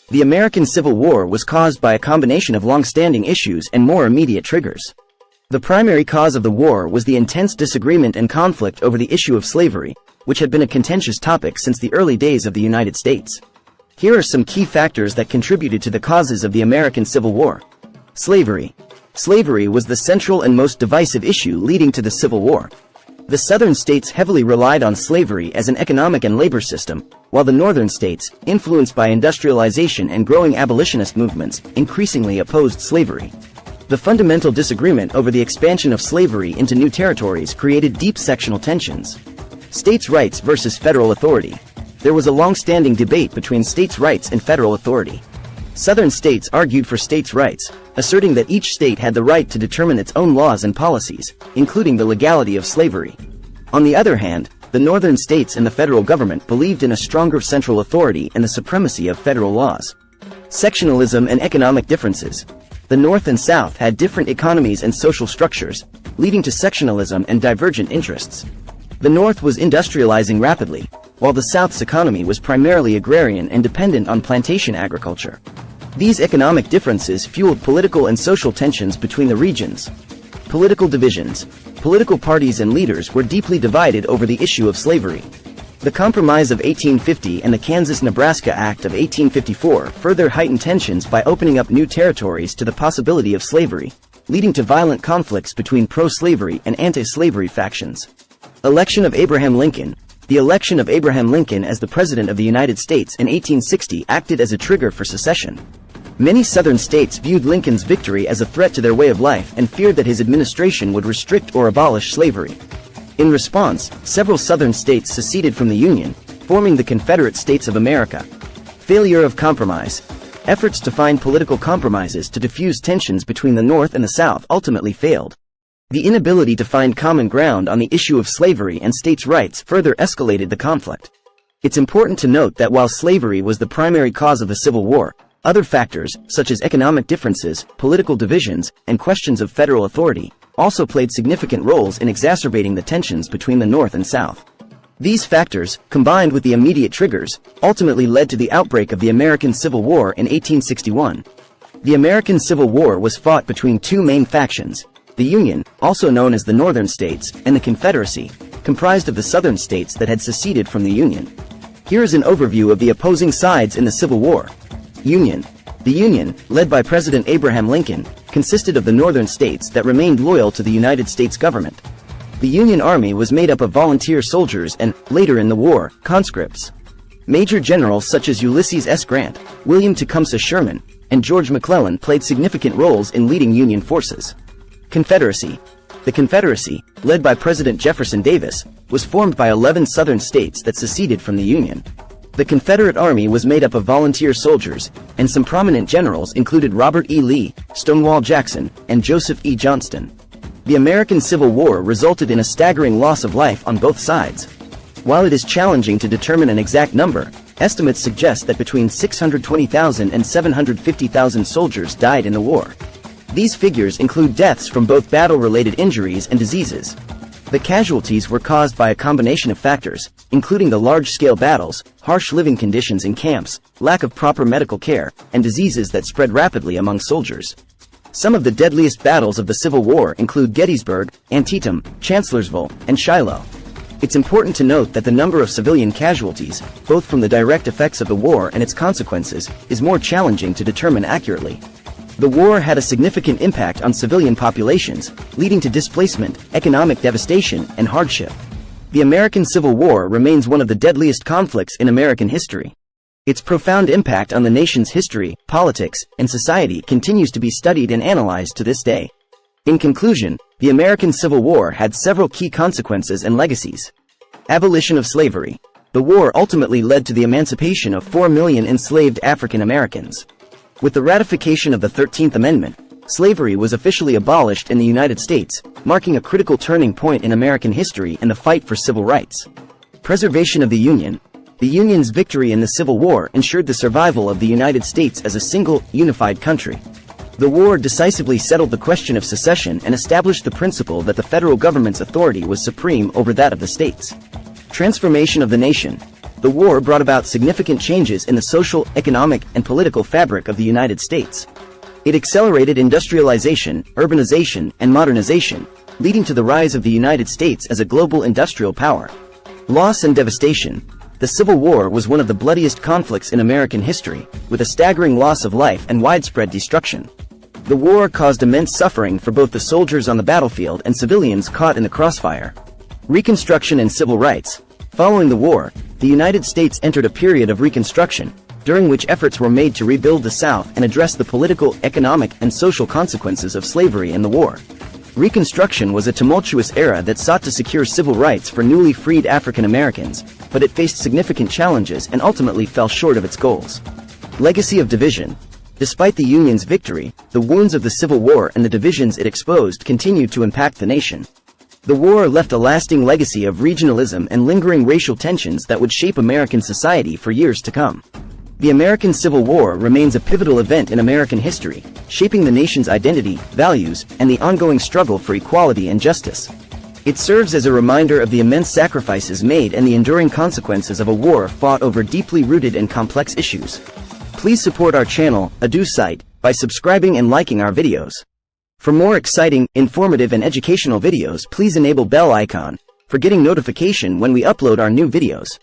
The American Civil War was caused by a combination of long-standing issues and more immediate triggers. The primary cause of the war was the intense disagreement and conflict over the issue of slavery, which had been a contentious topic since the early days of the United States. Here are some key factors that contributed to the causes of the American Civil War. Slavery. Slavery was the central and most divisive issue leading to the Civil War. The southern states heavily relied on slavery as an economic and labor system, while the northern states, influenced by industrialization and growing abolitionist movements, increasingly opposed slavery. The fundamental disagreement over the expansion of slavery into new territories created deep sectional tensions. States' rights versus federal authority. There was a long-standing debate between states' rights and federal authority. Southern states argued for states' rights, asserting that each state had the right to determine its own laws and policies, including the legality of slavery. On the other hand, the northern states and the federal government believed in a stronger central authority and the supremacy of federal laws. Sectionalism and economic differences. The North and South had different economies and social structures, leading to sectionalism and divergent interests. The North was industrializing rapidly, while the South's economy was primarily agrarian and dependent on plantation agriculture. These economic differences fueled political and social tensions between the regions. Political divisions. Political parties and leaders were deeply divided over the issue of slavery. The Compromise of 1850 and the Kansas-Nebraska Act of 1854 further heightened tensions by opening up new territories to the possibility of slavery, leading to violent conflicts between pro-slavery and anti-slavery factions. Election of Abraham Lincoln. The election of Abraham Lincoln as the President of the United States in 1860 acted as a trigger for secession. Many southern states viewed Lincoln's victory as a threat to their way of life and feared that his administration would restrict or abolish slavery. In response, several southern states seceded from the Union, forming the Confederate States of America. Failure of compromise. Efforts to find political compromises to diffuse tensions between the North and the South ultimately failed. The inability to find common ground on the issue of slavery and states' rights further escalated the conflict. It's important to note that while slavery was the primary cause of the Civil War, other factors, such as economic differences, political divisions, and questions of federal authority, also played significant roles in exacerbating the tensions between the North and South. These factors, combined with the immediate triggers, ultimately led to the outbreak of the American Civil War in 1861. The American Civil War was fought between two main factions: the Union, also known as the Northern States, and the Confederacy, comprised of the Southern states that had seceded from the Union. Here is an overview of the opposing sides in the Civil War. Union. The Union, led by President Abraham Lincoln, consisted of the Northern states that remained loyal to the United States government. The Union Army was made up of volunteer soldiers and, later in the war, conscripts. Major generals such as Ulysses S. Grant, William Tecumseh Sherman, and George McClellan played significant roles in leading Union forces. Confederacy. The Confederacy, led by President Jefferson Davis, was formed by 11 Southern states that seceded from the Union. The Confederate Army was made up of volunteer soldiers, and some prominent generals included Robert E. Lee, Stonewall Jackson, and Joseph E. Johnston. The American Civil War resulted in a staggering loss of life on both sides. While it is challenging to determine an exact number, estimates suggest that between 620,000 and 750,000 soldiers died in the war. These figures include deaths from both battle-related injuries and diseases. The casualties were caused by a combination of factors, including the large-scale battles, harsh living conditions in camps, lack of proper medical care, and diseases that spread rapidly among soldiers. Some of the deadliest battles of the Civil War include Gettysburg, Antietam, Chancellorsville, and Shiloh. It's important to note that the number of civilian casualties, both from the direct effects of the war and its consequences, is more challenging to determine accurately. The war had a significant impact on civilian populations, leading to displacement, economic devastation, and hardship. The American Civil War remains one of the deadliest conflicts in American history. Its profound impact on the nation's history, politics, and society continues to be studied and analyzed to this day. In conclusion, the American Civil War had several key consequences and legacies. Abolition of slavery. The war ultimately led to the emancipation of 4 million enslaved African Americans. With the ratification of the 13th Amendment, slavery was officially abolished in the United States, marking a critical turning point in American history and the fight for civil rights. Preservation of the Union. The Union's victory in the Civil War ensured the survival of the United States as a single, unified country. The war decisively settled the question of secession and established the principle that the federal government's authority was supreme over that of the states. Transformation of the nation. the war brought about significant changes in the social, economic, and political fabric of the United States. It accelerated industrialization, urbanization, and modernization, leading to the rise of the United States as a global industrial power. Loss and devastation. The Civil War was one of the bloodiest conflicts in American history, with a staggering loss of life and widespread destruction. The war caused immense suffering for both the soldiers on the battlefield and civilians caught in the crossfire. Reconstruction and civil rights. Following the war, the United States entered a period of reconstruction, during which efforts were made to rebuild the South and address the political, economic, and social consequences of slavery and the war. Reconstruction was a tumultuous era that sought to secure civil rights for newly freed African Americans, but it faced significant challenges and ultimately fell short of its goals. Legacy of division. Despite the Union's victory, the wounds of the Civil War and the divisions it exposed continued to impact the nation. The war left a lasting legacy of regionalism and lingering racial tensions that would shape American society for years to come. The American Civil War remains a pivotal event in American history, shaping the nation's identity, values, and the ongoing struggle for equality and justice. It serves as a reminder of the immense sacrifices made and the enduring consequences of a war fought over deeply rooted and complex issues. Please support our channel, Vsauce, by subscribing and liking our videos. For more exciting, informative, and educational videos, please enable bell icon for getting notification when we upload our new videos.